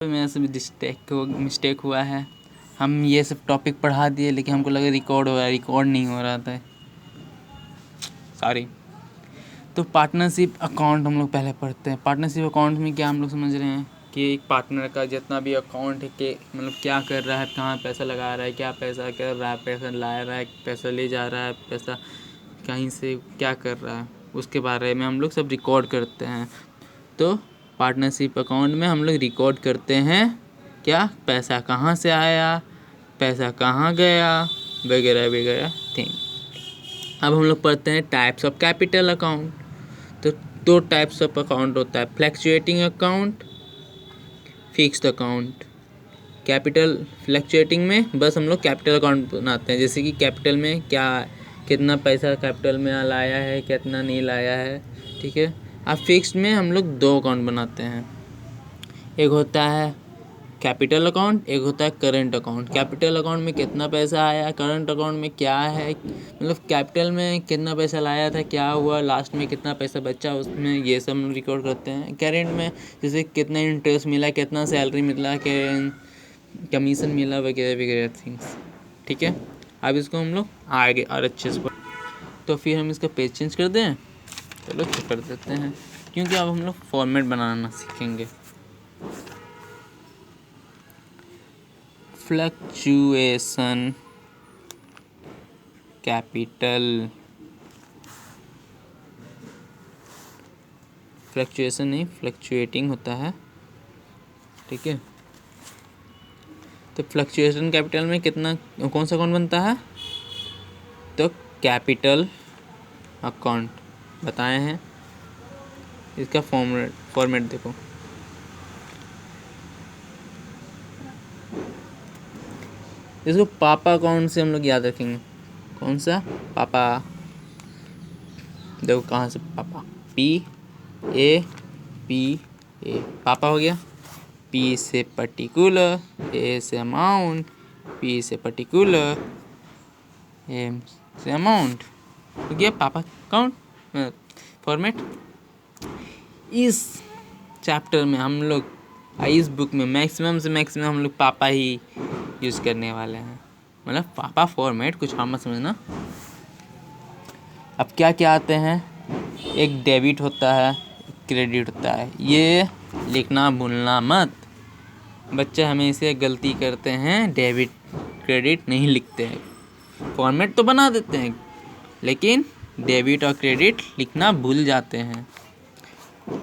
मेरा से मिस्टेक हुआ है। हम ये सब टॉपिक पढ़ा दिए लेकिन हमको लगा रिकॉर्ड हो रहा है, रिकॉर्ड नहीं हो रहा था, सॉरी। तो पार्टनरशिप अकाउंट हम लोग पहले पढ़ते हैं। पार्टनरशिप अकाउंट में क्या हम लोग समझ रहे हैं कि एक पार्टनर का जितना भी अकाउंट है कि मतलब क्या कर रहा है, कहाँ पैसा लगा रहा है, क्या पैसा कर रहा है, पैसा ला रहा है, पैसा ले जा रहा है, पैसा कहीं से क्या कर रहा है, उसके बारे में हम लोग सब रिकॉर्ड करते हैं। तो पार्टनरशिप अकाउंट में हम लोग रिकॉर्ड करते हैं क्या, पैसा कहाँ से आया, पैसा कहाँ गया, वगैरह वगैरह थिंग। अब हम लोग पढ़ते हैं टाइप्स ऑफ कैपिटल अकाउंट। तो दो टाइप्स ऑफ अकाउंट होता है, fluctuating account, fixed account. Capital fluctuating में बस हम लोग कैपिटल अकाउंट बनाते हैं, जैसे कि कैपिटल में क्या कितना पैसा कैपिटल में लाया है, कितना नहीं लाया है, ठीक है। अब फिक्स्ड में हम लोग दो अकाउंट बनाते हैं, एक होता है कैपिटल अकाउंट, एक होता है करंट अकाउंट। कैपिटल अकाउंट में कितना पैसा आया, करंट अकाउंट में क्या है, मतलब कैपिटल में कितना पैसा लाया था, क्या हुआ, लास्ट में कितना पैसा बचा, उसमें ये सब हम रिकॉर्ड करते हैं। करंट में जैसे कितना इंटरेस्ट मिला, कितना सैलरी मिला, कमीशन मिला, वगैरह वगैरह थिंग्स, ठीक है। अब इसको हम लोग आगे और अच्छे से तो फिर हम इसका पेज चेंज कर दें, चलो कर देते हैं, क्योंकि अब हम लोग फॉर्मेट बनाना सीखेंगे। फ्लक्चुएशन कैपिटल, फ्लक्चुएशन नहीं फ्लक्चुएटिंग होता है, ठीक है। तो फ्लक्चुएशन कैपिटल में कितना कौन सा अकाउंट बनता है, तो कैपिटल अकाउंट बताए हैं। इसका फॉर्मेट देखो, इसको पापा अकाउंट से हम लोग याद रखेंगे। कौन सा पापा, देखो कहाँ से पापा, P पापा हो गया। P से पर्टिकुलर, A से अमाउंट, P से पर्टिकुलर, M से अमाउंट, हो गया पापा अकाउंट फॉर्मेट। इस चैप्टर में हम लोग, इस बुक में मैक्सिमम से मैक्सिमम हम लोग पापा ही यूज़ करने वाले हैं, मतलब पापा फॉर्मेट, कुछ और मत समझना। अब क्या क्या आते हैं, एक डेबिट होता है, क्रेडिट होता है, ये लिखना भूलना मत। बच्चे हमेशा गलती करते हैं, डेबिट क्रेडिट नहीं लिखते हैं, फॉर्मेट तो बना देते हैं लेकिन डेबिट और क्रेडिट लिखना भूल जाते हैं।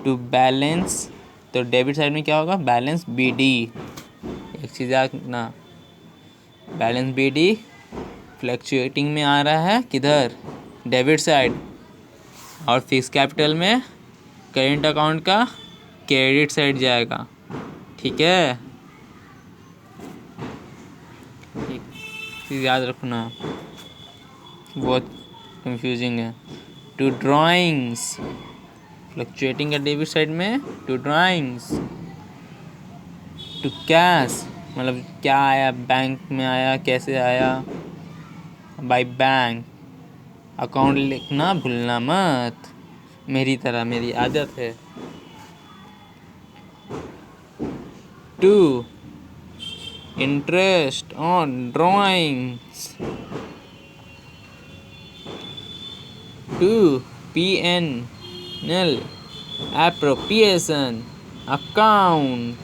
टू बैलेंस, तो डेबिट साइड में क्या होगा, बैलेंस BD, एक चीज़ ना, बैलेंस BD फ्लक्चुएटिंग में आ रहा है किधर, डेबिट साइड, और फिक्स कैपिटल में करेंट अकाउंट का क्रेडिट साइड जाएगा, ठीक है। एक चीज़ याद रखना, बहुत कंफ्यूजिंग है। टू ड्राइंग्स, फ्लक्चुएटिंग का डेबिट साइड में टू ड्राइंग्स। टू कैश, मतलब क्या आया, बैंक में आया, कैसे आया, बाय बैंक। अकाउंट लिखना भूलना मत, मेरी तरह, मेरी आदत है। To interest on drawings. To PNL appropriation account,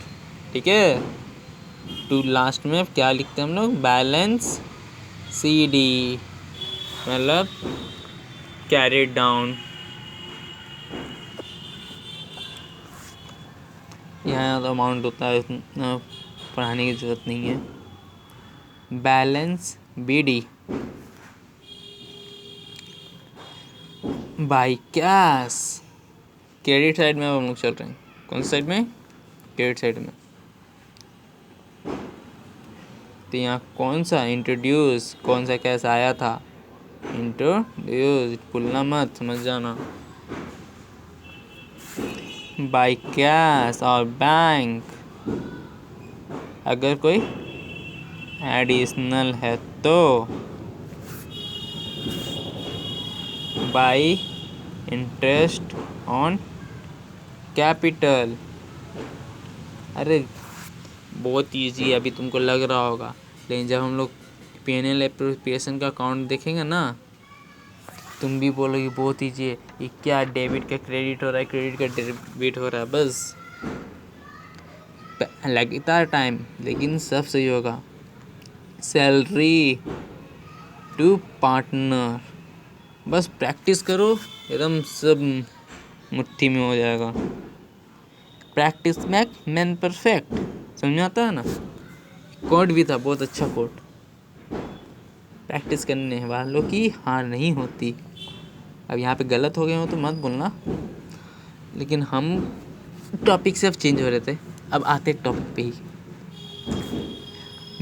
ठीक है। टू लास्ट में क्या लिखते हैं हम लोग, बैलेंस CD, मतलब कैरिड डाउन। यहाँ तो अमाउंट होता है, इतना पढ़ाने की ज़रूरत नहीं है। Balance BD by cash, credit side में हम लोग चल रहे हैं, कौन सी साइड में, क्रेडिट साइड में। तो यहाँ कौन सा इंट्रोड्यूस, कौन सा कैश आया था, इंट्रोड्यूस, भूलना मत, समझ जाना। बाय कैश और बैंक, अगर कोई एडिशनल है तो बाय इंटरेस्ट ऑन कैपिटल। अरे बहुत ईजी है, अभी तुमको लग रहा होगा, लेकिन जब हम लोग P&L एप्रोप्रिएशन का अकाउंट देखेंगे ना, तुम भी बोलोगे बहुत ईजी है, ये क्या डेबिट का क्रेडिट हो रहा है, क्रेडिट का डेबिट हो रहा है, बस लगता है टाइम, लेकिन सब सही होगा। सैलरी टू पार्टनर, बस प्रैक्टिस करो, एकदम सब मुट्ठी में हो जाएगा। प्रैक्टिस मैक मैन परफेक्ट, समझ में आता है ना। कोड भी था, बहुत अच्छा कोड। प्रैक्टिस करने वालों की हार नहीं होती। अब यहाँ पे गलत हो गए हो तो मत बोलना, लेकिन हम टॉपिक से अब चेंज हो रहे थे, अब आते टॉपिक पे ही।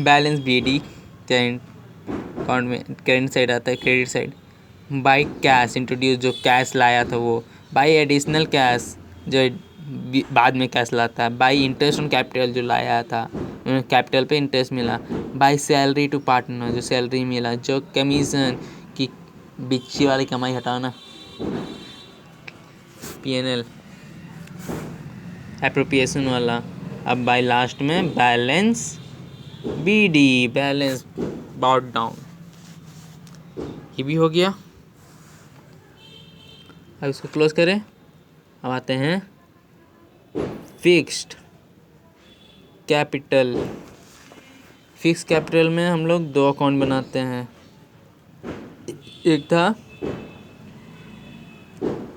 बैलेंस BD करंट अकाउंट में करंट साइड आता है, credit side. By cash introduce, जो कैश लाया था वो। बाई एडिशनल कैश, जो बाद में कैश लाता है। बाई इंटरेस्ट ऑन कैपिटल, जो लाया था कैपिटल पे इंटरेस्ट मिला। बाई सैलरी टू पार्टनर, जो सैलरी मिला। जो कमीशन की बिच्ची वाली कमाई हटाओ ना, P&L एप्रोप्रिएशन वाला। अब बाई लास्ट में balance BD, balance brought down, ये भी हो गया। अब इसको क्लोज करें। अब आते हैं फिक्स्ड कैपिटल। फिक्स कैपिटल में हम लोग 2 अकाउंट बनाते हैं, एक था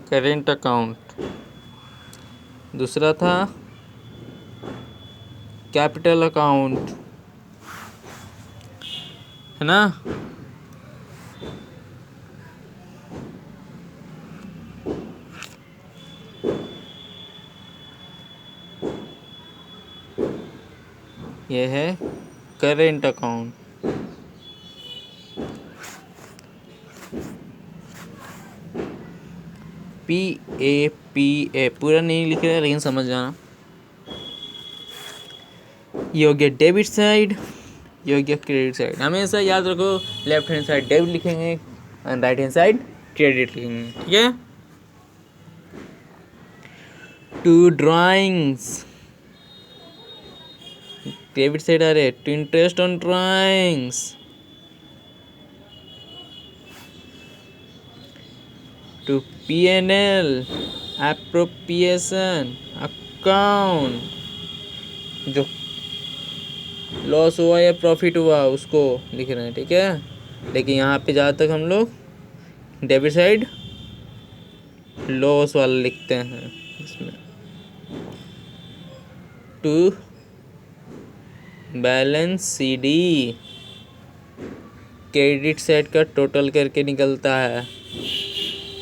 करेंट अकाउंट, दूसरा था कैपिटल अकाउंट, है ना। ये है करेंट अकाउंट। PAPA पूरा नहीं लिख रहा, लेकिन समझ जाना। ये हो गया डेबिट साइड, ये हो गया क्रेडिट साइड। हमेशा याद रखो, लेफ्ट हैंड साइड डेबिट लिखेंगे और राइट हैंड साइड क्रेडिट लिखेंगे, ठीक है। 2 ड्राइंग्स, डेबिट साइड आ रहे, to interest on drawings, to P&L appropriation account, जो लॉस हुआ या प्रॉफिट हुआ उसको लिख रहे हैं, ठीक है। लेकिन यहाँ पे जहाँ तक हम लोग डेबिट साइड लॉस वाला लिखते हैं इसमें। To balance CD, credit side का टोटल करके निकलता है।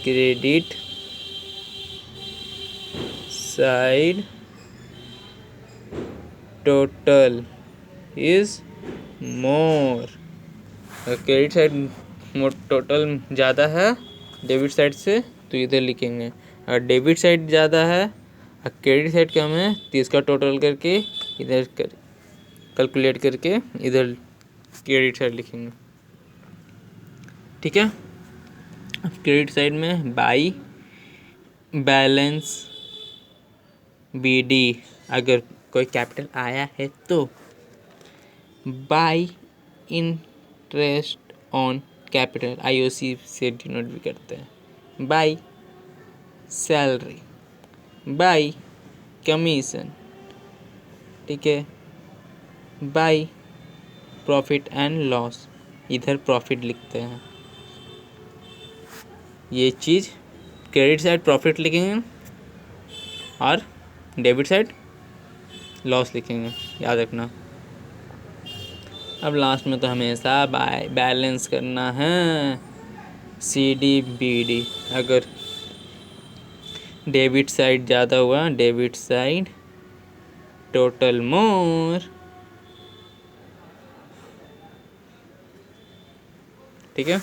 Credit side total is more, credit side total ज़्यादा है डेबिट साइड से, तो इधर लिखेंगे। अगर डेबिट साइड ज़्यादा है और क्रेडिट साइड कम है, तो इसका टोटल करके इधर कैलकुलेट करके इधर क्रेडिट साइड लिखेंगे, ठीक है। अब क्रेडिट साइड में बाई बैलेंस BD, अगर कोई कैपिटल आया है तो। By interest on capital, IOC से डिनोट भी करते हैं। बाई सैलरी, बाई कमीशन, ठीक है। बाई प्रॉफिट एंड लॉस, इधर प्रॉफिट लिखते हैं। ये चीज़ क्रेडिट साइड प्रॉफिट लिखेंगे और डेबिट साइड लॉस लिखेंगे, याद रखना। अब लास्ट में तो हमेशा बैलेंस करना है, CD BD। अगर डेबिट साइड ज़्यादा हुआ, डेबिट साइड टोटल मोर, ठीक है।